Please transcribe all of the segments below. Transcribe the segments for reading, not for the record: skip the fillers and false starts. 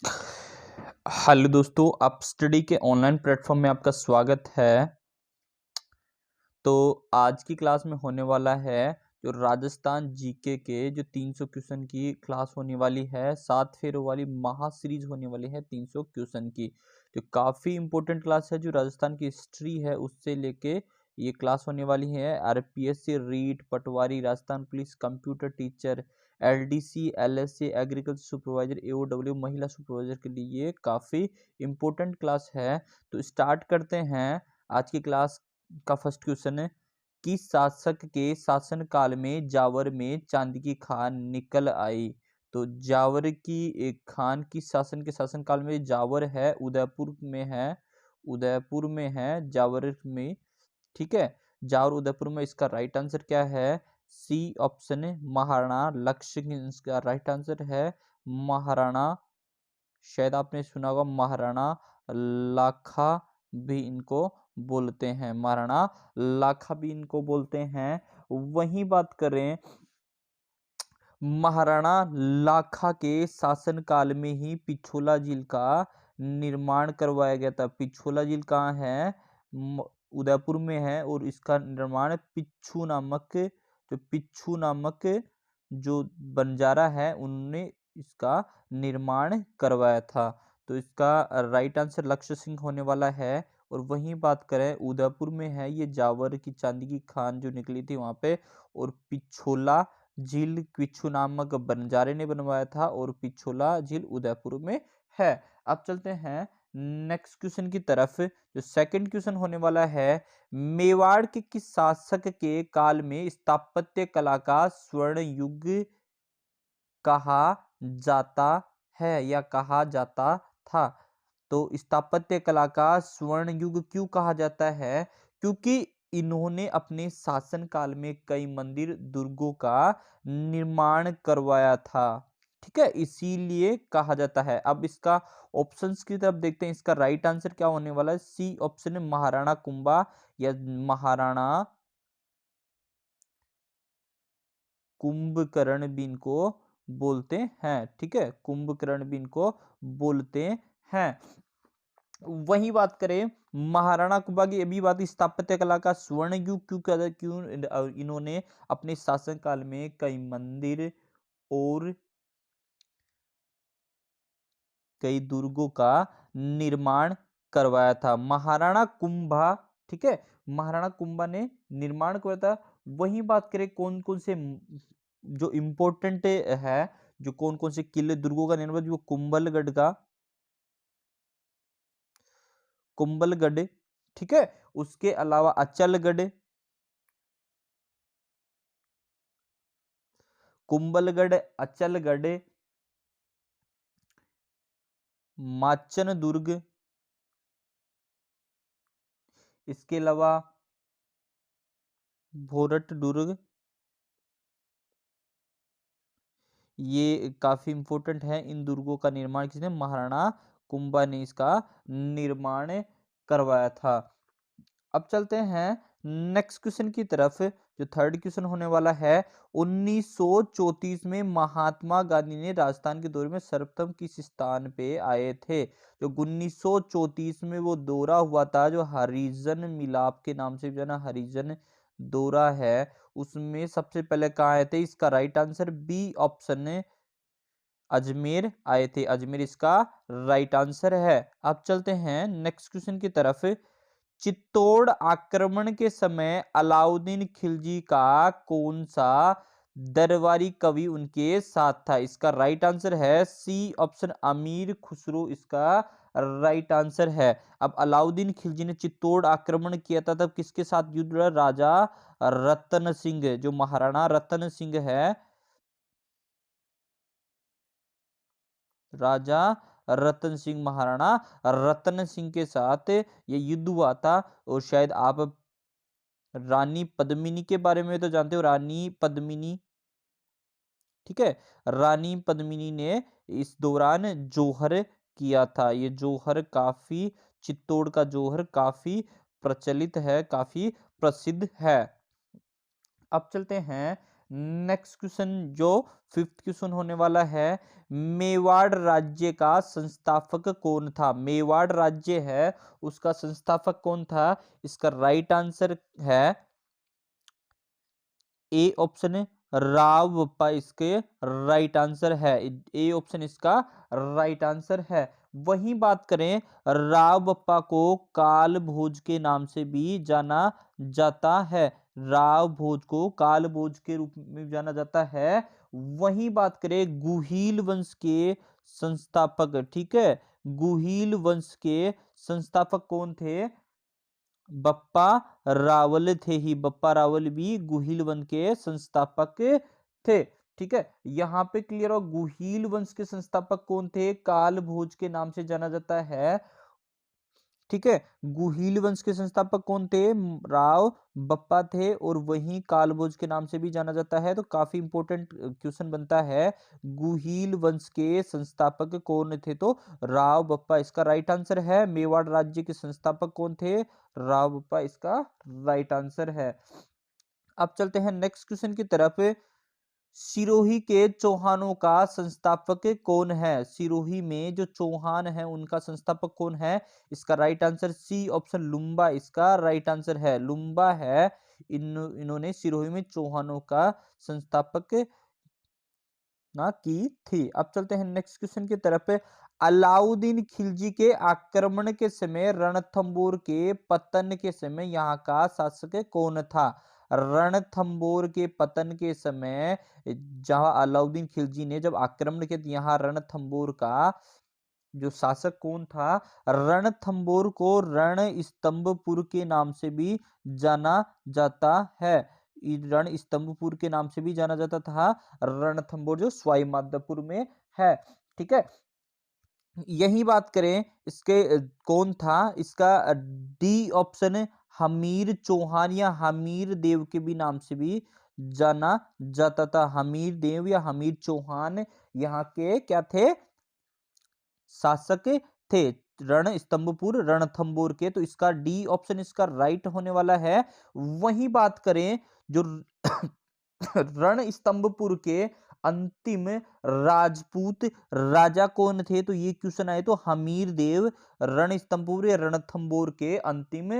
Hello दोस्तों, आप study के ऑनलाइन प्लेटफॉर्म में आपका स्वागत है। तो आज की क्लास में होने वाला है जो राजस्थान जीके के जो 300 क्वेश्चन की क्लास होने वाली है, 7 फेरों वाली महा सीरीज होने वाली है 300 क्वेश्चन की, जो काफ़ी इंपॉर्टेंट क्लास है। जो राजस्थान की हिस्ट्री है उससे लेके ये क्लास होने वाली है। RPSC, REET, patwari, Rajasthan police, computer teacher, LDC, LSC, agriculture supervisor, AOW, महिला सुपरवाइजर के लिए ये काफ़ी इंपॉर्टेंट क्लास है। तो स्टार्ट करते हैं आज की क्लास का फर्स्ट क्वेश्चन है कि शासक के शासन काल में जावर में चांदी की खान निकल आई। तो जावर की एक खान की शासन काल में जावर है, उदयपुर में है, उदयपुर में है जावर में। ठीक है, जावर उदयपुर में। इसका राइट आंसर क्या है? सी ऑप्शन है, महाराणा लक्ष्य सिंह इसका राइट आंसर है। महाराणा, शायद आपने सुना होगा महाराणा लाखा भी इनको बोलते हैं, महाराणा लाखा भी इनको बोलते हैं। वहीं बात करें, महाराणा लाखा के शासन काल में ही पिछोला झील का निर्माण करवाया गया था। पिछोला झील कहाँ है? उदयपुर में है, और इसका निर्माण पिच्छू नामक जो बंजारा है उनने इसका निर्माण करवाया था। तो इसका राइट आंसर लक्ष्य सिंह होने वाला है। और वहीं बात करें, उदयपुर में है ये जावर की चांदी की खान जो निकली थी वहां पे, और पिछोला झील पिच्छू नामक बंजारे ने बनवाया था, और पिछोला झील उदयपुर में है। अब चलते हैं नेक्स्ट क्वेश्चन की तरफ। जो सेकंड क्वेश्चन होने वाला है, मेवाड़ के किस शासक के काल में स्थापत्य कला का स्वर्ण युग कहा जाता है या कहा जाता था? तो स्थापत्य कला का स्वर्ण युग क्यों कहा जाता है? क्योंकि इन्होंने अपने शासन काल में कई मंदिर दुर्गों का निर्माण करवाया था। ठीक है, इसीलिए कहा जाता है। अब इसका ऑप्शंस की तरफ देखते हैं। इसका राइट आंसर क्या होने वाला है? सी ऑप्शन है, महाराणा कुंभा या महाराणा कुंभकर्ण भी इनको बोलते हैं। ठीक है, कुंभकर्ण भी इनको बोलते हैं। वही बात करें, महाराणा कुंभा की अभी बात, स्थापत्य कला का स्वर्ण युग क्यों इन्होंने अपने शासन काल में कई मंदिर और कई दुर्गों का निर्माण करवाया था। महाराणा कुंभा, ठीक है, महाराणा कुंभा ने निर्माण करवाया था। वही बात करें कौन कौन से जो इंपॉर्टेंट है, जो कौन कौन से किले दुर्गों का निर्माण, जो कुंभलगढ़, ठीक है, उसके अलावा अचलगढ़, कुंभलगढ़, अचलगढ़, माचन दुर्ग, इसके अलावा भोरट दुर्ग, ये काफी इंपॉर्टेंट है। इन दुर्गों का निर्माण किसने? महाराणा कुंभा ने इसका निर्माण करवाया था। अब चलते हैं नेक्स्ट क्वेश्चन की तरफ। जो थर्ड क्वेश्चन होने वाला है, 1934 में महात्मा गांधी ने राजस्थान के दौरे में सर्वप्रथम किस स्थान पे आए थे? जो 1934 में वो दौरा हुआ था, जो हरिजन मिलाप के नाम से जाना हरिजन दौरा है, उसमें सबसे पहले कहाँ आए थे? इसका राइट आंसर बी ऑप्शन है, अजमेर आए थे। अजमेर इसका राइट आंसर है। अब चलते हैं नेक्स्ट क्वेश्चन की तरफ। चित्तौड़ आक्रमण के समय अलाउद्दीन खिलजी का कौन सा दरबारी कवि उनके साथ था? इसका राइट आंसर है सी ऑप्शन, अमीर खुसरो इसका राइट आंसर है। अब अलाउद्दीन खिलजी ने चित्तौड़ आक्रमण किया था, तब किसके साथ युद्ध लड़ा? राजा रतन सिंह, जो महाराणा रतन सिंह है, राजा रतन सिंह, महाराणा रतन सिंह के साथ ये युद्ध हुआ था। और शायद आप रानी पद्मिनी के बारे में तो जानते हो, रानी पद्मिनी, ठीक है, रानी पद्मिनी ने इस दौरान जोहर किया था। ये जोहर काफी, चित्तौड़ का जोहर काफी प्रचलित है, काफी प्रसिद्ध है। अब चलते हैं नेक्स्ट क्वेश्चन जो 5th क्वेश्चन होने वाला है, मेवाड़ राज्य का संस्थापक कौन था? मेवाड़ राज्य है उसका संस्थापक कौन था? इसका राइट आंसर है ए ऑप्शन राव बप्पा, इसके राइट आंसर है। ए ऑप्शन इसका राइट आंसर है। वहीं बात करें, राव बप्पा को काल भोज के नाम से भी जाना जाता है। राव भोज को काल भोज के रूप में जाना जाता है। वहीं बात करें गुहिल वंश के संस्थापक, ठीक है, गुहिल वंश के संस्थापक कौन थे? बप्पा रावल थे ही। बप्पा रावल भी गुहिल वंश के संस्थापक थे। ठीक है, यहाँ पे क्लियर हो। गुहिल वंश के संस्थापक कौन थे? काल भोज के नाम से जाना जाता है। ठीक है, गुहिल वंश के संस्थापक कौन थे? राव बप्पा थे, और वहीं कालभोज के नाम से भी जाना जाता है। तो काफी इंपॉर्टेंट क्वेश्चन बनता है, गुहिल वंश के संस्थापक कौन थे? तो राव बप्पा इसका राइट आंसर है। मेवाड़ राज्य के संस्थापक कौन थे? राव बप्पा इसका राइट आंसर है। अब चलते हैं नेक्स्ट क्वेश्चन की तरफ। सिरोही के चौहानों का संस्थापक कौन है? सिरोही में जो चौहान है उनका संस्थापक कौन है? इसका राइट आंसर सी ऑप्शन लुम्बा इसका राइट आंसर है। लुम्बा है, इन्होंने सिरोही में चौहानों का संस्थापक ना की थी। अब चलते हैं नेक्स्ट क्वेश्चन की तरफ। अलाउद्दीन खिलजी के आक्रमण के समय, रणथंबोर के पतन के समय यहाँ का शासक कौन था? रणथंबोर के पतन के समय जहां अलाउद्दीन खिलजी ने जब आक्रमण किया, यहाँ रणथंबोर का जो शासक कौन था? रणथंबोर को रण स्तंभपुर के नाम से भी जाना जाता है। रण स्तंभपुर के नाम से भी जाना जाता था रणथंबोर, जो सवाई माधोपुर में है। ठीक है, यही बात करें इसके कौन था? इसका डी ऑप्शन हमीर चौहान या हमीर देव के भी नाम से भी जाना जाता था। हमीर देव या हमीर चौहान यहाँ के क्या थे? शासक थे, रण स्तंभपुर रणथंबोर के। तो इसका डी ऑप्शन इसका राइट होने वाला है। वही बात करें जो रण स्तंभपुर के अंतिम राजपूत राजा कौन थे? तो ये क्वेश्चन आए तो हमीर देव रण स्तंभपुर या रणथंबोर के अंतिम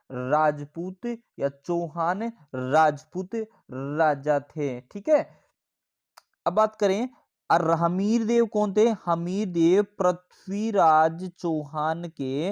राजपूत या चौहान राजपूत राजा थे। ठीक है, अब बात करें और हमीर देव कौन थे? हमीर देव पृथ्वीराज चौहान के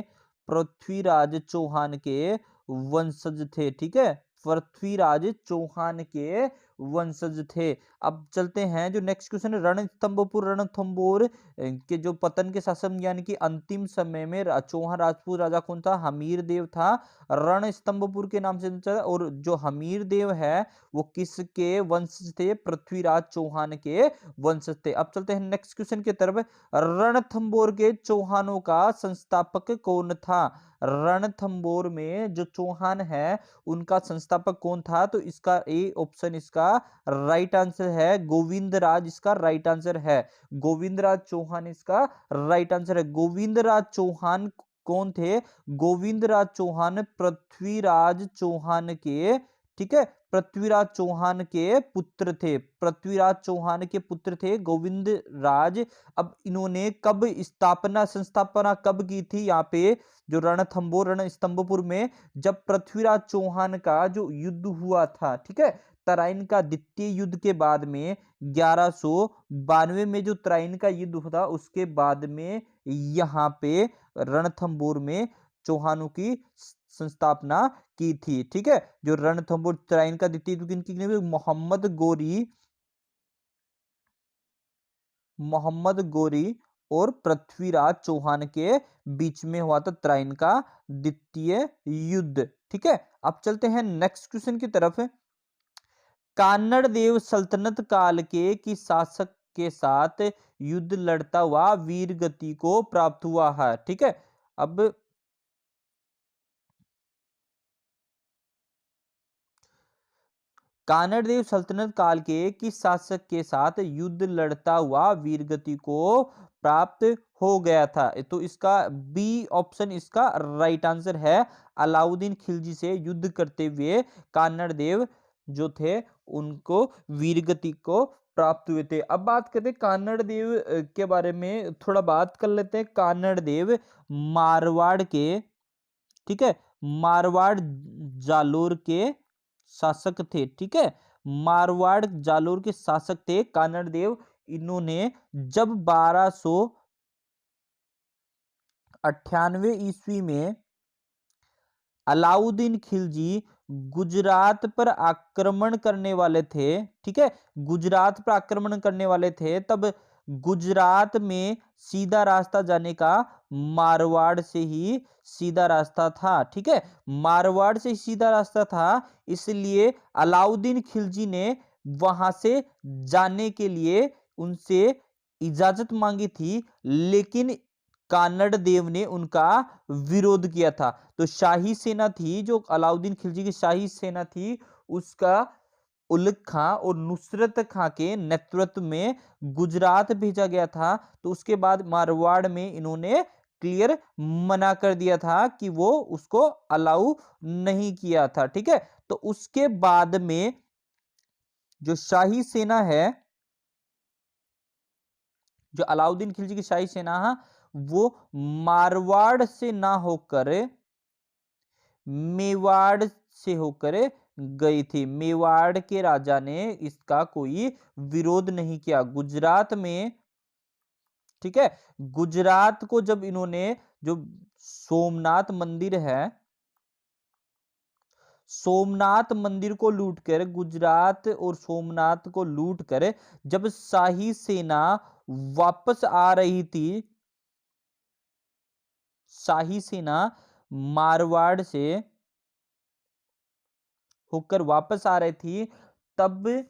वंशज थे। ठीक है, पृथ्वीराज चौहान के वंशज थे। अब चलते हैं जो नेक्स्ट क्वेश्चन है, रणथंबोर रणथंबोर के जो पतन के शासन यानी कि अंतिम समय में चौहान राजपूत राजा कौन था? हमीर देव था, रण स्तंभपुर के नाम से। और जो हमीर देव है वो किसके वंशज थे? पृथ्वीराज चौहान के वंशज थे। अब चलते हैं नेक्स्ट क्वेश्चन की तरफ। रणथंबोर के चौहानों का संस्थापक कौन था? रणथंबोर में जो चौहान है उनका संस्थापक कौन था? तो इसका ए ऑप्शन इसका राइट आंसर है। गोविंदराज इसका राइट आंसर है। गोविंदराज चौहान इसका राइट आंसर है। गोविंदराज चौहान कौन थे? गोविंदराज चौहान पृथ्वीराज चौहान के, ठीक है, पृथ्वीराज चौहान के पुत्र थे। पृथ्वीराज चौहान के पुत्र थे गोविंद राज। अब इन्होंने कब संस्थापना कब की थी? यहाँ पे जो रणथंबोर रण स्तंभपुर में, जब पृथ्वीराज चौहान का जो युद्ध हुआ था, ठीक है, तराइन का द्वितीय युद्ध के बाद में 1192 में जो तराइन का युद्ध हुआ उसके बाद में यहाँ पे रणथंबोर में चौहानों की संस्थापना की थी। ठीक है, जो रणथंबोर तराइन का द्वितीय युद्ध किनकी? मोहम्मद गोरी और पृथ्वीराज चौहान के बीच में हुआ था तराइन का द्वितीय युद्ध। ठीक है, अब चलते हैं नेक्स्ट क्वेश्चन की तरफ। कान्नड़ देव सल्तनत काल के किस शासक के साथ युद्ध लड़ता हुआ वीर गति को प्राप्त हुआ है? ठीक है, अब कान्नड़ देव सल्तनत काल के किस शासक के साथ युद्ध लड़ता हुआ वीरगति को प्राप्त हो गया था? तो इसका बी ऑप्शन इसका राइट आंसर है। अलाउद्दीन खिलजी से युद्ध करते हुए कान्नड़ देव जो थे उनको वीरगति को प्राप्त हुए थे। अब बात करते हैं कानड़ देव के बारे में, थोड़ा बात कर लेते हैं। कानड़ देव मारवाड़ के, ठीक है, मारवाड़ जालोर के शासक थे। ठीक है, मारवाड़ जालोर के शासक थे कानड़ देव। इन्होंने जब 1298 ईस्वी में अलाउद्दीन खिलजी गुजरात पर आक्रमण करने वाले थे, ठीक है, गुजरात पर आक्रमण करने वाले थे, तब गुजरात में सीधा रास्ता जाने का मारवाड़ से ही सीधा रास्ता था। ठीक है, मारवाड़ से सीधा रास्ता था, इसलिए अलाउद्दीन खिलजी ने वहां से जाने के लिए उनसे इजाजत मांगी थी, लेकिन कानड़ देव ने उनका विरोध किया था। तो शाही सेना थी, जो अलाउद्दीन खिलजी की शाही सेना थी, उसका उलग खां और नुसरत खां के नेतृत्व में गुजरात भेजा गया था। तो उसके बाद मारवाड़ में इन्होंने क्लियर मना कर दिया था कि वो उसको अलाउ नहीं किया था। ठीक है, तो उसके बाद में जो शाही सेना है, जो अलाउद्दीन खिलजी की शाही सेना है, वो मारवाड़ से ना होकर मेवाड़ से होकर गई थी। मेवाड़ के राजा ने इसका कोई विरोध नहीं किया। गुजरात में, ठीक है, गुजरात को जब इन्होंने, जो सोमनाथ मंदिर है, सोमनाथ मंदिर को लूटकर, गुजरात और सोमनाथ को लूटकर जब शाही सेना वापस आ रही थी, शाही सेना मारवाड़ से होकर वापस आ रही थी, तब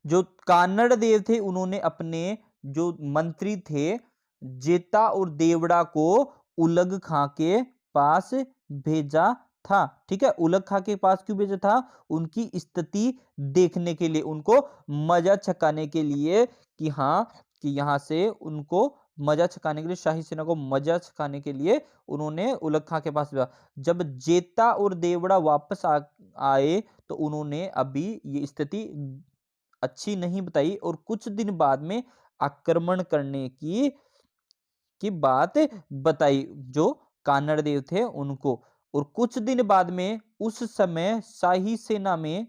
जो कानड़ देव थे उन्होंने अपने जो मंत्री थे जेता और देवड़ा को उलग खां के पास भेजा था। ठीक है, उलग खां के पास क्यों भेजा था? उनकी स्थिति देखने के लिए, उनको मजा छकाने के लिए, कि हाँ, कि यहां से उनको मजा छकाने के लिए, शाही सेना को मजा छकाने के लिए उन्होंने उलग खां के पास भेजा। जब जेता और देवड़ा वापस आए तो उन्होंने अभी ये स्थिति अच्छी नहीं बताई और कुछ दिन बाद में आक्रमण करने की बात बताई, जो कानड़ देव थे उनको। और कुछ दिन बाद में, उस समय शाही सेना में,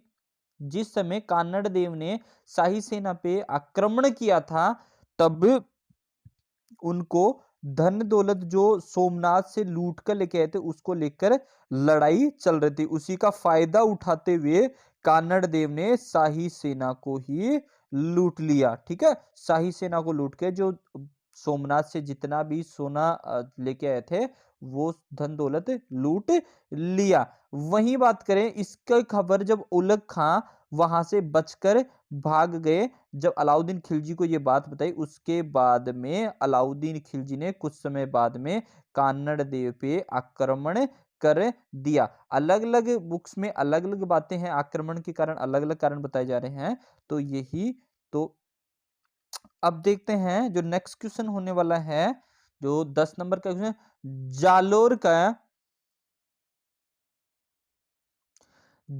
जिस समय कानड़ देव ने शाही सेना पे आक्रमण किया था, तब उनको धन दौलत जो सोमनाथ से लूट कर लेके आए थे, उसको लेकर लड़ाई चल रही थी। उसी का फायदा उठाते हुए कानड़ देव ने शाही सेना को ही लूट लिया। ठीक है, शाही सेना को लूट के जो सोमनाथ से जितना भी सोना लेके आए थे, वो धन दौलत लूट लिया। वहीं बात करें, इसका खबर जब उलग खां वहां से बचकर भाग गए, जब अलाउद्दीन खिलजी को ये बात बताई, उसके बाद में अलाउद्दीन खिलजी ने कुछ समय बाद में कानड़ देव पे आक्रमण कर दिया। अलग अलग बुक्स में अलग अलग बातें हैं, आक्रमण के कारण अलग अलग कारण बताए जा रहे हैं। तो यही तो अब देखते हैं जो नेक्स्ट क्वेश्चन होने वाला है, जो 10 नंबर का क्वेश्चन,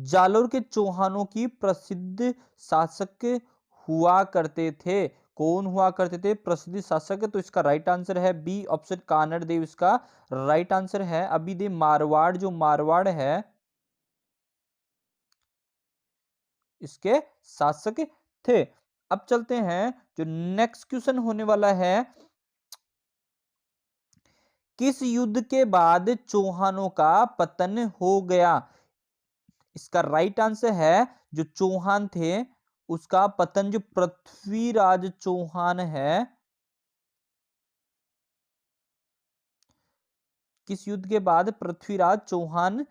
जालोर के चौहानों की प्रसिद्ध शासक हुआ करते थे। कौन हुआ करते थे प्रसिद्ध शासक? तो इसका राइट आंसर है बी ऑप्शन, कानड़ देव इसका राइट आंसर है। अभी दे मारवाड़, जो मारवाड़ है, इसके शासक थे। अब चलते हैं, जो नेक्स्ट क्वेश्चन होने वाला है, किस युद्ध के बाद चौहानों का पतन हो गया? इसका राइट आंसर है, जो चौहान थे उसका पतन, जो पृथ्वीराज चौहान है, किस युद्ध के बाद पृथ्वीराज चौहान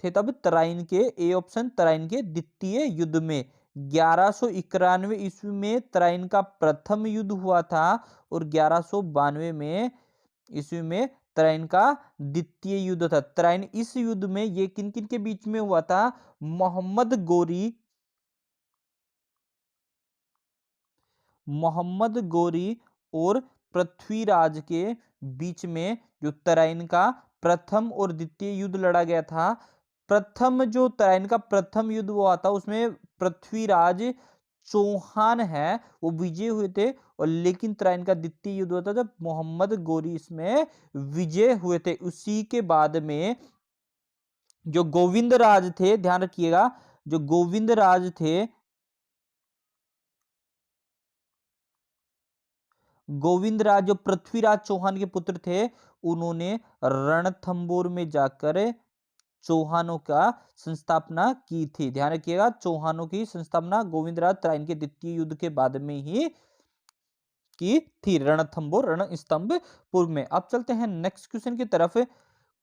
थे? तब तराइन के, ए ऑप्शन, तराइन के द्वितीय युद्ध में। 1191 ईस्वी में तराइन का प्रथम युद्ध हुआ था और 1192 में ईस्वी में तराइन का द्वितीय युद्ध था। तराइन, इस युद्ध में ये किन किन के बीच में हुआ था? मोहम्मद गोरी और पृथ्वीराज के बीच में जो तराइन का प्रथम और द्वितीय युद्ध लड़ा गया था, प्रथम जो तराइन का प्रथम युद्ध हुआ था उसमें पृथ्वीराज चौहान है वो विजय हुए थे, और लेकिन तराइन का द्वितीय युद्ध हुआ था जब मोहम्मद गोरी इसमें विजय हुए थे। उसी के बाद में जो गोविंद राज थे, ध्यान रखिएगा, जो गोविंद राज थे, गोविंद राज जो पृथ्वीराज चौहान के पुत्र थे, उन्होंने रणथंबोर में जाकर चौहानों का संस्थापना की थी। ध्यान रखिएगा, चौहानों की संस्थापना गोविंदराज तराइन के द्वितीय युद्ध के बाद में ही की थी, रणथंबोर रणस्तंभपुर में। अब चलते हैं नेक्स्ट क्वेश्चन की तरफ।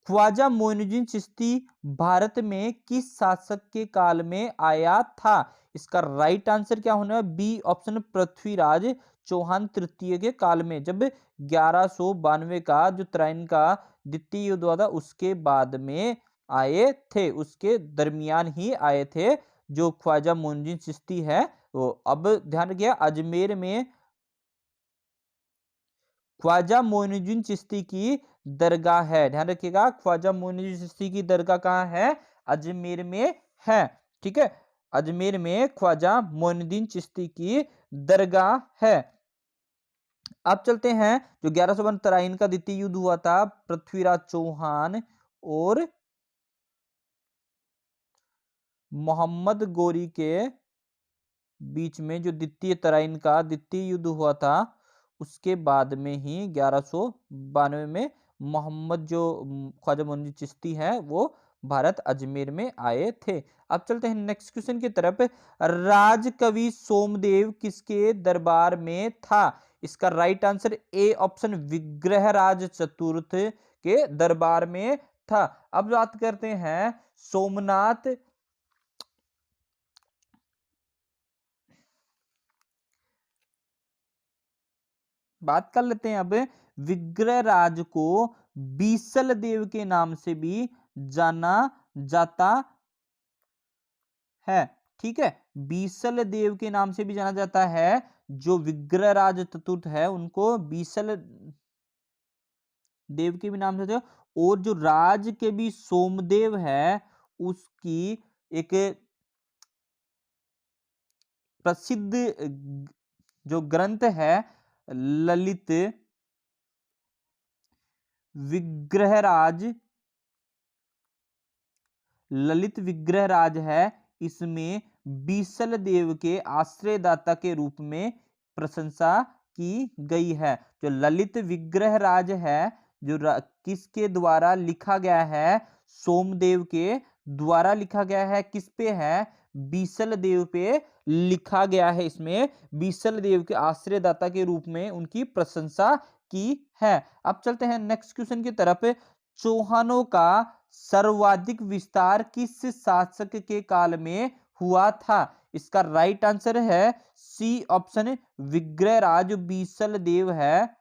ख्वाजा मोइनुद्दीन चिश्ती भारत में किस शासक के काल में आया था? इसका राइट आंसर क्या होने वाला? बी ऑप्शन, पृथ्वीराज चौहान तृतीय के काल में, जब 1192 का जो तराइन का द्वितीय युद्ध हुआ था उसके बाद में आए थे, उसके दरमियान ही आए थे जो ख्वाजा मोइनुद्दीन चिश्ती है वो। अब ध्यान रखिए, अजमेर में ख्वाजा मोइनुद्दीन चिश्ती की दरगाह है। ध्यान रखिएगा, ख्वाजा मोइनुद्दीन चिश्ती की दरगाह कहाँ है? अजमेर में है। ठीक है, अजमेर में ख्वाजा मोइनुद्दीन चिश्ती की दरगाह है। अब चलते हैं, जो 1152 तराइन का द्वितीय युद्ध हुआ था पृथ्वीराज चौहान और मोहम्मद गोरी के बीच में, जो द्वितीय तराइन का द्वितीय युद्ध हुआ था उसके बाद में ही 1192 में मोहम्मद जो ख्वाजा मोइनुद्दीन चिश्ती है वो भारत अजमेर में आए थे। अब चलते हैं नेक्स्ट क्वेश्चन की तरफ। राजकवि सोमदेव किसके दरबार में था? इसका right answer A option, Vigraharaj चतुर्थ के दरबार में था। अब बात करते हैं सोमनाथ, बात कर लेते हैं अब। विग्रहराज को बीसल देव के नाम से भी जाना जाता है। ठीक है, बीसल देव के नाम से भी जाना जाता है। जो विग्रहराज चतुर्थ है उनको बीसल देव के भी नाम से, और जो राज के भी सोमदेव है उसकी एक प्रसिद्ध जो ग्रंथ है ललित विग्रहराज, ललित विग्रहराज है। इसमें बीसल देव के आश्रयदाता के रूप में प्रशंसा की गई है। जो ललित विग्रहराज है जो किसके द्वारा लिखा गया है? सोमदेव के द्वारा लिखा गया है। किस पे है? बीसल देव पे लिखा गया है। इसमें बीसल देव के आश्रयदाता के रूप में उनकी प्रशंसा की है। अब चलते हैं नेक्स्ट क्वेश्चन की तरफ। चौहानों का सर्वाधिक विस्तार किस शासक के काल में हुआ था? इसका राइट आंसर है सी ऑप्शन, विग्रहराज बीसल देव है,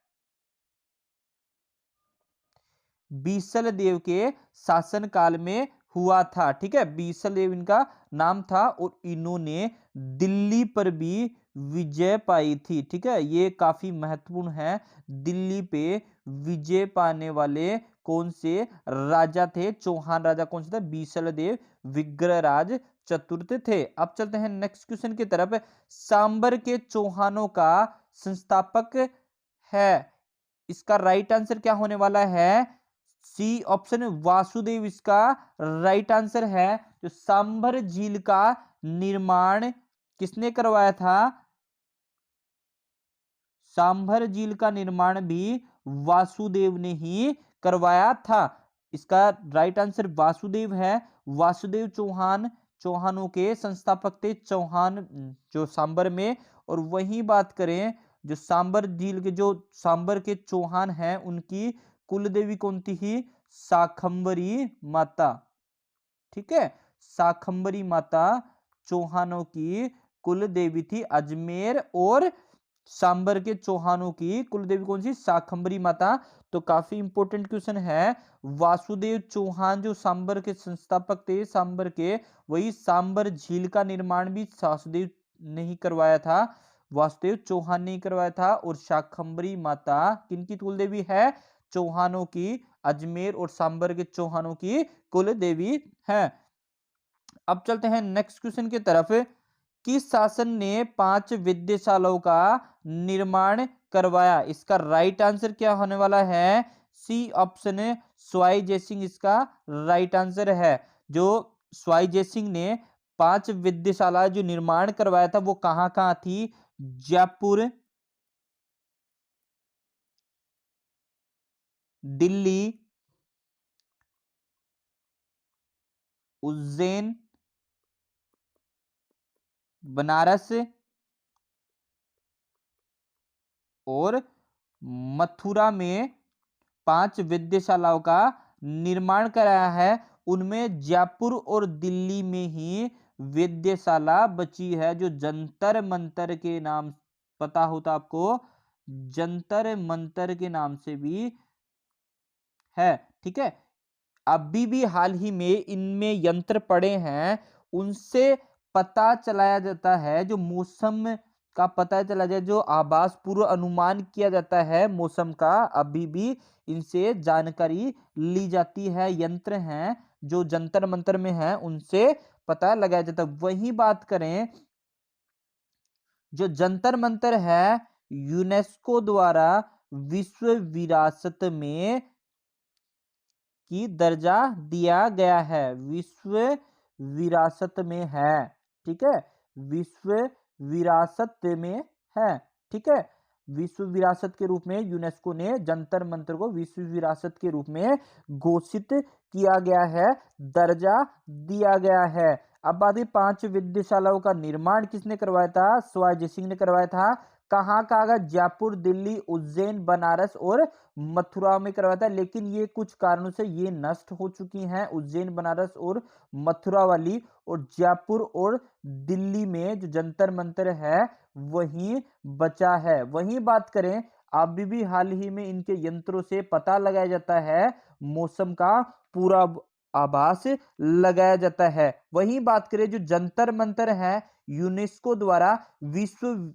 बीसल देव के शासन काल में हुआ था। ठीक है, बीसल देव इनका नाम था और इन्होंने दिल्ली पर भी विजय पाई थी। ठीक है, ये काफी महत्वपूर्ण है। दिल्ली पे विजय पाने वाले कौन से राजा थे? चौहान राजा कौन से थे? बीसल देव विग्रहराज चतुर्थ थे। अब चलते हैं नेक्स्ट क्वेश्चन की तरफ। सांबर के चौहानों का संस्थापक है, इसका राइट आंसर क्या होने वाला है? सी ऑप्शन, वासुदेव इसका राइट आंसर है। जो सांभर झील का निर्माण किसने करवाया था? सांभर झील का निर्माण भी वासुदेव ने ही करवाया था। इसका राइट आंसर वासुदेव है। वासुदेव चौहान चौहानों के संस्थापक थे, चौहान जो सांबर में। और वही बात करें, जो सांबर झील के जो सांबर के चौहान हैं उनकी कुल देवी कौन थी? शाकंभरी माता। ठीक है, शाकंभरी माता चौहानों की कुल देवी थी। अजमेर और सांबर के चौहानों की कुल देवी कौन सी? शाकंभरी माता। तो काफी इंपॉर्टेंट क्वेश्चन है। वासुदेव चौहान जो सांबर के संस्थापक थे सांबर के, वही सांबर झील का निर्माण भी वासुदेव ने ही करवाया था, वासुदेव चौहान ने ही करवाया था। और शाकंभरी माता किनकी कुल देवी है? चौहानों की, अजमेर और सांबर के चौहानों की कुल देवी है। अब चलते हैं नेक्स्ट क्वेश्चन की तरफ। किस शासन ने 5 विद्याशालाओं का निर्माण करवाया? इसका राइट आंसर क्या होने वाला है? सी ऑप्शन है, स्वाई जयसिंह इसका राइट आंसर है। जो स्वाई जयसिंह ने 5 विद्याशाला जो निर्माण करवाया था वो कहाँ कहाँ थी? जयपुर, दिल्ली, उज्जैन, बनारस और मथुरा में 5 विद्याशालाओं का निर्माण कराया है। उनमें जयपुर और दिल्ली में ही विद्याशाला बची है जो जंतर मंतर के नाम पता होता आपको, जंतर मंतर के नाम से भी है। ठीक है, अभी भी हाल ही में इनमें यंत्र पड़े हैं, उनसे पता चलाया जाता है जो मौसम का पता चला जाए, जो आभास पूर्व अनुमान किया जाता है मौसम का, अभी भी इनसे जानकारी ली जाती है। यंत्र हैं जो जंतर मंतर में हैं, उनसे पता लगाया जाता है। वही बात करें, जो जंतर मंतर है यूनेस्को द्वारा विश्व विरासत में की दर्जा दिया गया है, विश्व विरासत में है। ठीक है, विश्व विरासत में है। ठीक है, विश्व विरासत के रूप में यूनेस्को ने जंतर मंतर को विश्व विरासत के रूप में घोषित किया गया है, दर्जा दिया गया है। अब बात है 5 विद्याशालाओं का निर्माण किसने करवाया था? स्वाई जयसिंह ने करवाया था। कहाँ कहाँ? जयपुर, दिल्ली, उज्जैन, बनारस और मथुरा में करवाया था। लेकिन ये कुछ कारणों से ये नष्ट हो चुकी हैं, उज्जैन, बनारस और मथुरा वाली। और जयपुर और दिल्ली में जो जंतर मंतर है वही बचा है। वही बात करें, अभी भी हाल ही में इनके यंत्रों से पता लगाया जाता है, मौसम का पूरा आभास लगाया जाता है। वही बात करें, जो जंतर मंतर है यूनेस्को द्वारा विश्व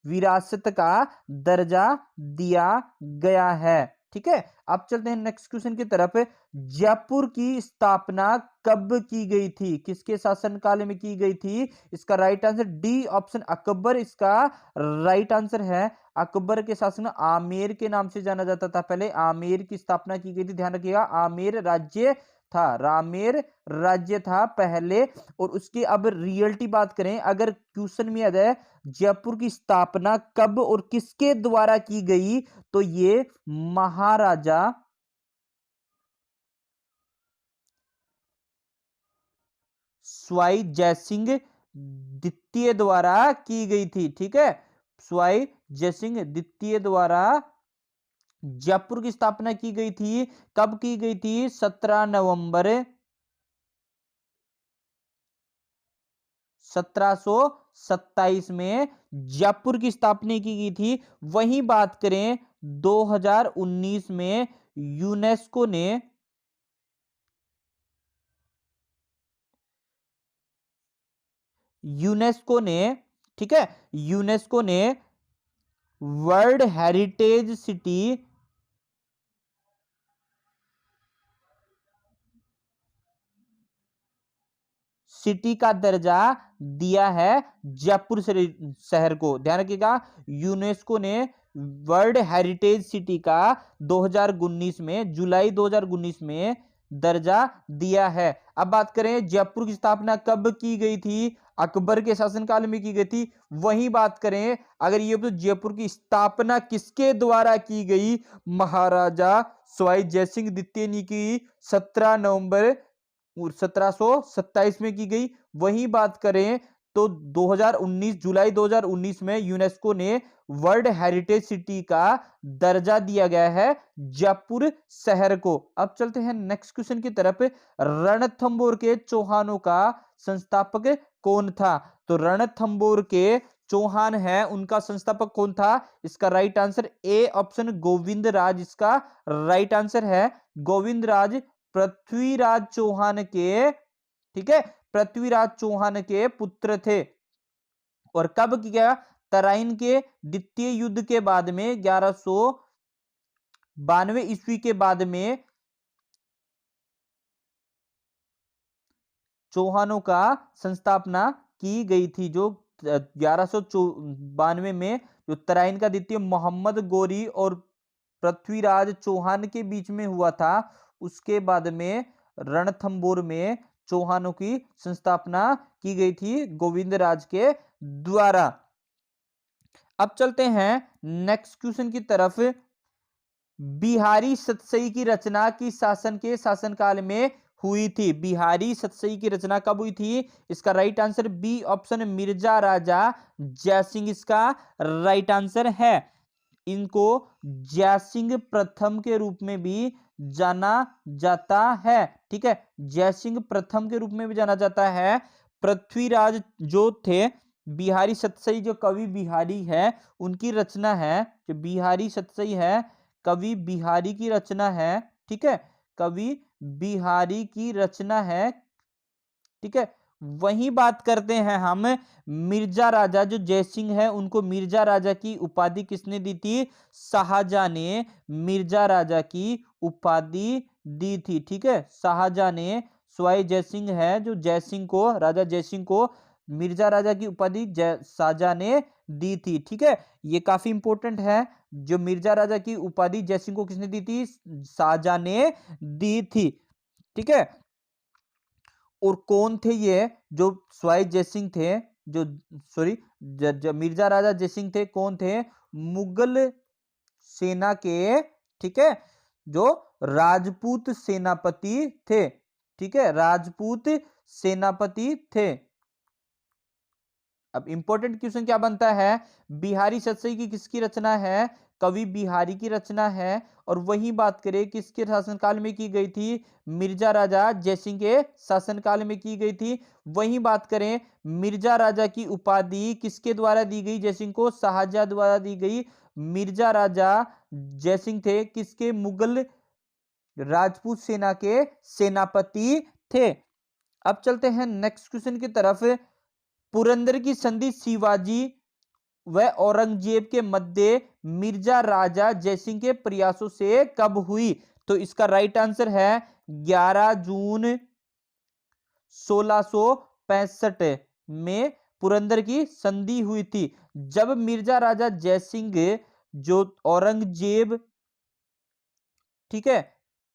विरासत का दर्जा दिया गया है। ठीक है, अब चलते हैं नेक्स्ट क्वेश्चन की तरफ। जयपुर की स्थापना कब की गई थी? किसके शासनकाल में की गई थी? इसका right answer D option Akbar इसका राइट आंसर है। अकबर के शासन आमेर के नाम से जाना जाता था। पहले आमेर की स्थापना की गई थी, ध्यान रखिएगा, आमेर राज्य था, रामेर राज्य था पहले। और उसकी अब रियलिटी बात करें, अगर क्वेश्चन में आ जाए जयपुर की स्थापना कब और किसके द्वारा की गई, तो ये महाराजा स्वाई जयसिंह द्वितीय द्वारा की गई थी। ठीक है, स्वाई जयसिंह द्वितीय द्वारा जयपुर की स्थापना की गई थी। कब की गई थी? 17 नवंबर 1727 में जयपुर की स्थापना की गई थी। वही बात करें 2019 में यूनेस्को ने यूनेस्को ने ठीक है, यूनेस्को ने वर्ल्ड हेरिटेज सिटी सिटी का दर्जा दिया है जयपुर शहर को। ध्यान रखिएगा, यूनेस्को ने वर्ल्ड हेरिटेज सिटी का 2019 में, जुलाई 2019 में दर्जा दिया है। अब बात करें जयपुर की स्थापना कब की गई थी? अकबर के शासनकाल में की गई थी। वही बात करें, अगर ये तो जयपुर की स्थापना किसके द्वारा की गई? महाराजा स्वाई जयसिंह द्वितीय ने की, 17 नवंबर 1727 में की गई। वही बात करें तो 2019 जुलाई 2019 में यूनेस्को ने वर्ल्ड हेरिटेज सिटी का दर्जा दिया गया है जयपुर शहर को। अब चलते हैं नेक्स्ट क्वेश्चन की तरफ। रणथंबोर के चौहानों का संस्थापक कौन था? तो रणथंबोर के चौहान है, उनका संस्थापक कौन था? इसका right answer A option Govind Raj इसका राइट आंसर है। गोविंद राज पृथ्वीराज चौहान के, ठीक है, पृथ्वीराज चौहान के पुत्र थे। और कब किया? तराइन के द्वितीय युद्ध के बाद में 1192 ईस्वी के बाद में चौहानों का संस्थापना की गई थी, जो 1192 में जो तराइन का द्वितीय मोहम्मद गोरी और पृथ्वीराज चौहान के बीच में हुआ था। उसके बाद में रणथंबोर में चौहानों की संस्थापना की गई थी गोविंदराज के द्वारा। अब चलते हैं नेक्स्ट क्वेश्चन की तरफ। बिहारी सतसई की रचना किस शासन के शासनकाल में हुई थी? बिहारी सतसई की रचना कब हुई थी? इसका right answer B option Mirza Raja Jaisingh इसका राइट आंसर है। इनको जयसिंह प्रथम के रूप में भी जाना जाता है। ठीक है, जयसिंह प्रथम के रूप में भी जाना जाता है। पृथ्वीराज जो थे, बिहारी सतसई जो कवि बिहारी है उनकी रचना है, जो बिहारी सतसई है कवि बिहारी की रचना है। ठीक है, कवि बिहारी की रचना है। ठीक है, वही बात करते हैं हम मिर्जा राजा जो जयसिंह है, उनको मिर्जा राजा की उपाधि किसने दी थी? शाहजहां ने मिर्जा राजा की उपाधि दी थी। ठीक है, शाहजहां ने सवाई जयसिंह है जो जयसिंह को, राजा जयसिंह को मिर्जा राजा की उपाधि शाहजहां ने दी थी। ठीक है, ये काफी इंपॉर्टेंट है। जो मिर्जा राजा की उपाधि जयसिंह को किसने दी थी? शाहजहां ने दी थी। ठीक है, और कौन थे ये जो सवाई जयसिंह थे, जो सॉरी मिर्जा राजा जयसिंह थे, कौन थे? मुगल सेना के, ठीक है, जो राजपूत सेनापति थे। ठीक है, राजपूत सेनापति थे। अब इंपॉर्टेंट क्वेश्चन क्या बनता है? बिहारी सतसई की किसकी रचना है? कवि बिहारी की रचना है। और वही बात करें किसके शासनकाल में की गई थी? मिर्जा राजा जयसिंह के शासनकाल में की गई थी। वही बात करें मिर्जा राजा की उपाधि किसके द्वारा दी गई जयसिंह को? शाहजहां द्वारा दी गई। मिर्जा राजा जयसिंह थे किसके? मुगल राजपूत सेना के सेनापति थे। अब चलते हैं नेक्स्ट क्वेश्चन की तरफ। पुरंदर की संधि शिवाजी व औरंगजेब के मध्य मिर्जा राजा जयसिंह के प्रयासों से कब हुई? तो इसका राइट आंसर है 11 जून 1665 में पुरंदर की संधि हुई थी। जब मिर्जा राजा जयसिंह जो औरंगजेब, ठीक है,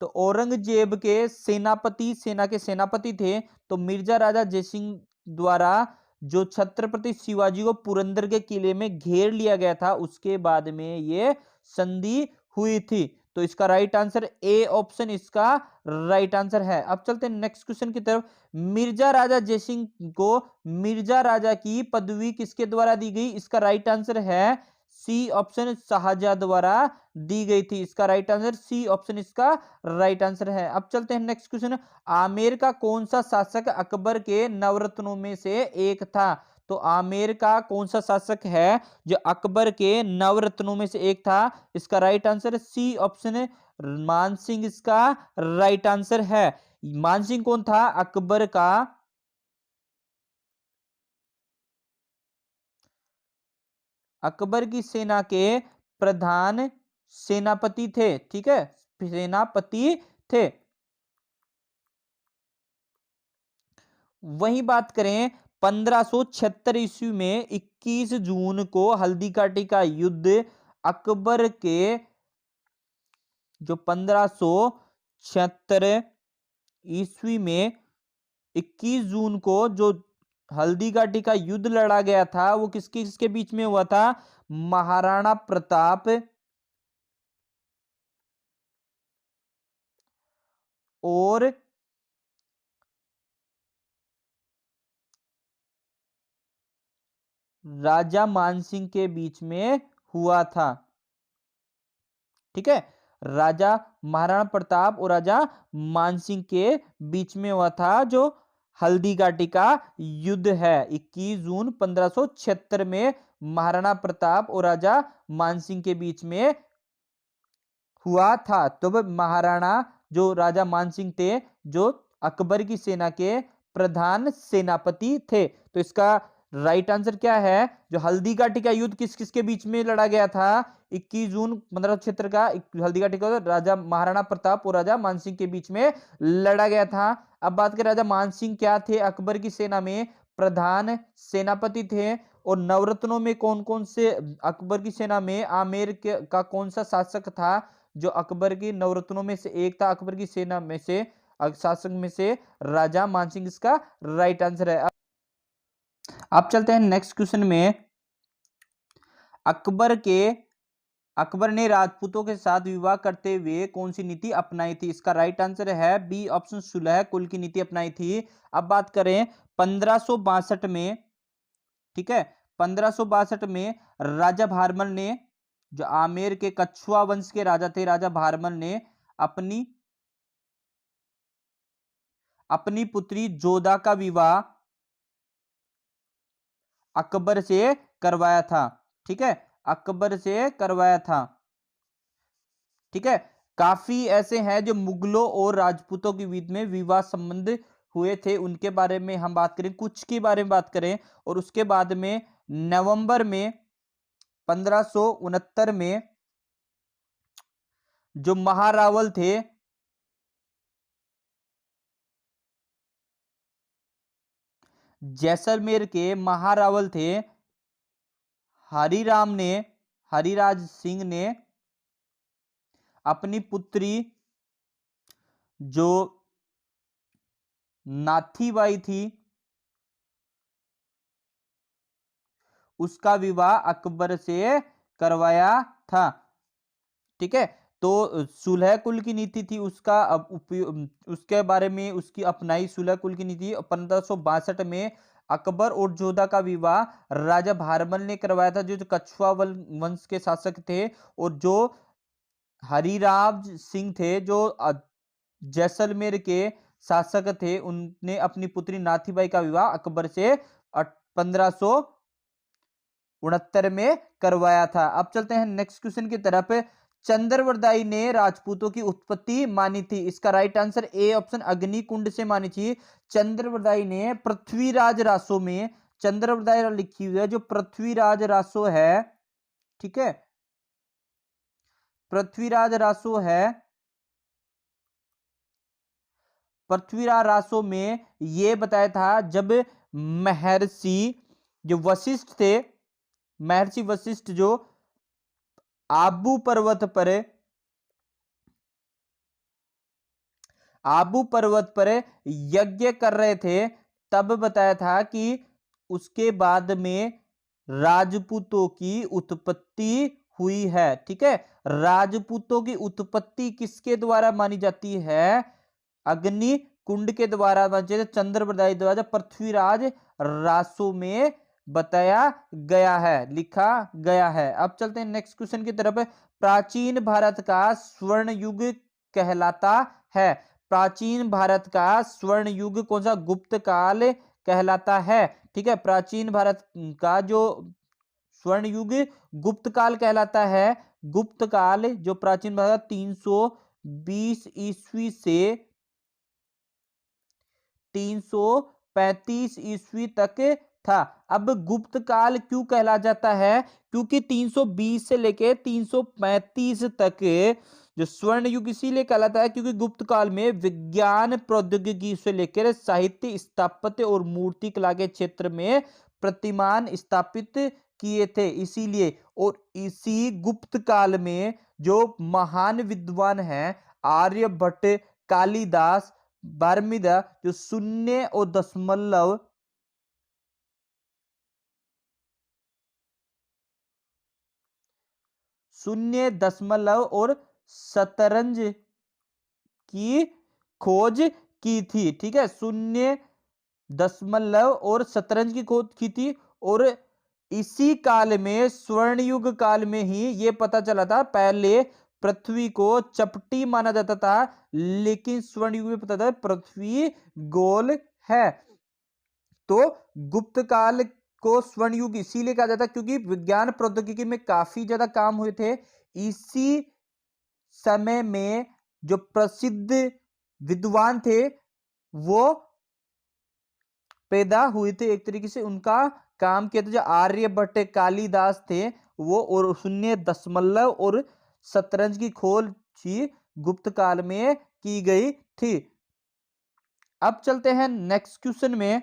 तो औरंगजेब के सेनापति, सेना के सेनापति थे, तो मिर्जा राजा जयसिंह द्वारा जो छत्रपति शिवाजी को पुरंदर के किले में घेर लिया गया था, उसके बाद में ये संधि हुई थी। तो इसका राइट आंसर ए ऑप्शन इसका राइट आंसर है। अब चलते हैं नेक्स्ट क्वेश्चन की तरफ। मिर्जा राजा जयसिंह को मिर्जा राजा की पदवी किसके द्वारा दी गई? इसका राइट आंसर है सी ऑप्शन शाहजहां द्वारा दी गई थी। इसका राइट आंसर सी ऑप्शन इसका राइट आंसर है। अब चलते हैं नेक्स्ट क्वेश्चन। आमेर का कौन सा शासक अकबर के नवरत्नों में से एक था? तो आमेर का कौन सा शासक है जो अकबर के नवरत्नों में से एक था? इसका right answer C option Mansingh इसका राइट आंसर है। मानसिंह कौन था? अकबर का अकबर की सेना के प्रधान सेनापति थे। ठीक है, सेनापति थे। वही बात करें 1576 ईस्वी में 21 जून को हल्दी घाटी का युद्ध अकबर के जो 1576 ईस्वी में 21 जून को जो हल्दी घाटी का युद्ध लड़ा गया था, वो किसके किसके बीच में हुआ था? महाराणा प्रताप और राजा मानसिंह के बीच में हुआ था। ठीक है, राजा महाराणा प्रताप और राजा मानसिंह के बीच में हुआ था जो हल्दी घाटी का युद्ध है। 21 जून 1576 में महाराणा प्रताप और राजा मानसिंह के बीच में हुआ था। तो वह महाराणा जो राजा मानसिंह थे, जो अकबर की सेना के प्रधान सेनापति थे। तो इसका राइट आंसर क्या है? जो हल्दी घाटी का युद्ध किस किस के बीच में लड़ा गया था? 21 जून 15 क्षेत्र का हल्दी घाटी का राजा महाराणा प्रताप और राजा मानसिंह के बीच में लड़ा गया था। अब बात करें राजा मानसिंह क्या थे? अकबर की सेना में प्रधान सेनापति थे। और नवरत्नों में कौन कौन से अकबर की सेना में आमेर का कौन सा शासक था जो अकबर की नवरत्नों में से एक था? अकबर की सेना में से शासक में से राजा मानसिंह इसका राइट आंसर है। अब चलते हैं नेक्स्ट क्वेश्चन में। अकबर ने राजपूतों के साथ विवाह करते हुए कौन सी नीति अपनाई थी? इसका राइट आंसर है बी ऑप्शन, सुलह कुल की नीति अपनाई थी। अब बात करें 1562 में, ठीक है, 1562 में राजा भारमल ने, जो आमेर के कछुआ वंश के राजा थे, राजा भारमल ने अपनी पुत्री जोधा का विवाह अकबर से करवाया था। ठीक है, अकबर से करवाया था। ठीक है, काफी ऐसे हैं जो मुगलों और राजपूतों के बीच में विवाह संबंध हुए थे, उनके बारे में हम बात करें, कुछ के बारे में बात करें। और उसके बाद में नवंबर में 1569 में जो महारावल थे, जैसलमेर के महारावल थे हरिराज सिंह ने अपनी पुत्री जो नाथीबाई थी उसका विवाह अकबर से करवाया था। ठीक है, तो सुलह कुल की नीति थी उसका उसके बारे में उसकी अपनाई सुलह कुल की नीति। 1562 में अकबर और जोधा का विवाह राजा भारमल ने करवाया था, जो कछुआ वंश के शासक थे। और जो हरिराज सिंह थे जो जैसलमेर के शासक थे, उनने अपनी पुत्री नाथीबाई का विवाह अकबर से 1569 में करवाया था। अब चलते हैं नेक्स्ट क्वेश्चन की तरफ। चंद्रवरदाई ने राजपूतों की उत्पत्ति मानी थी। इसका राइट आंसर ए ऑप्शन, अग्निकुंड से मानी थी। चंद्रवरदाई ने पृथ्वीराज रासो में, चंद्रवरदाई लिखी हुई है, जो पृथ्वीराज रासो है, ठीक है, पृथ्वीराज रासो है, पृथ्वीराज रासो में यह बताया था जब महर्षि जो वशिष्ठ थे, महर्षि वशिष्ठ जो आबू पर्वत पर यज्ञ कर रहे थे, तब बताया था कि उसके बाद में राजपूतों की उत्पत्ति हुई है। ठीक है, राजपूतों की उत्पत्ति किसके द्वारा मानी जाती है? अग्नि कुंड के द्वारा, चंद्रवरदाई द्वारा पृथ्वीराज रासो में बताया गया है, लिखा गया है। अब चलते हैं नेक्स्ट क्वेश्चन की तरफ। प्राचीन भारत का स्वर्ण युग कहलाता है। प्राचीन भारत का स्वर्ण युग कौन सा? गुप्त काल कहलाता है। ठीक है, प्राचीन भारत का जो स्वर्ण युग गुप्त काल कहलाता है। गुप्त काल जो प्राचीन भारत 320 ईस्वी से 335 ईस्वी तक था। अब गुप्त काल क्यों कहला जाता है? क्योंकि 320 से लेके 335 तक जो स्वर्ण युग इसीलिए कहलाता है क्योंकि गुप्त काल में विज्ञान प्रौद्योगिकी से लेकर साहित्य, स्थापत्य और मूर्ति कला के क्षेत्र में प्रतिमान स्थापित किए थे, इसीलिए। और इसी गुप्त काल में जो महान विद्वान हैं आर्यभट्ट, कालिदास, बारमीदा, जो 0.0 और शतरंज की खोज की थी। ठीक है, 0.0 और शतरंज की खोज की थी। और इसी काल में, स्वर्ण युग काल में ही ये पता चला था, पहले पृथ्वी को चपटी माना जाता था, लेकिन स्वर्ण युग में पता था पृथ्वी गोल है। तो गुप्त काल को स्वर्ण युग इसीलिए कहा जाता है क्योंकि विज्ञान प्रौद्योगिकी में काफी ज्यादा काम हुए थे। इसी समय में जो प्रसिद्ध विद्वान थे वो पैदा हुए थे, एक तरीके से उनका काम किया था, जो आर्यभट्ट कालिदास थे वो, और शून्य दशमलव और शतरंज की खोज ही गुप्त काल में की गई थी। अब चलते हैं नेक्स्ट क्वेश्चन में।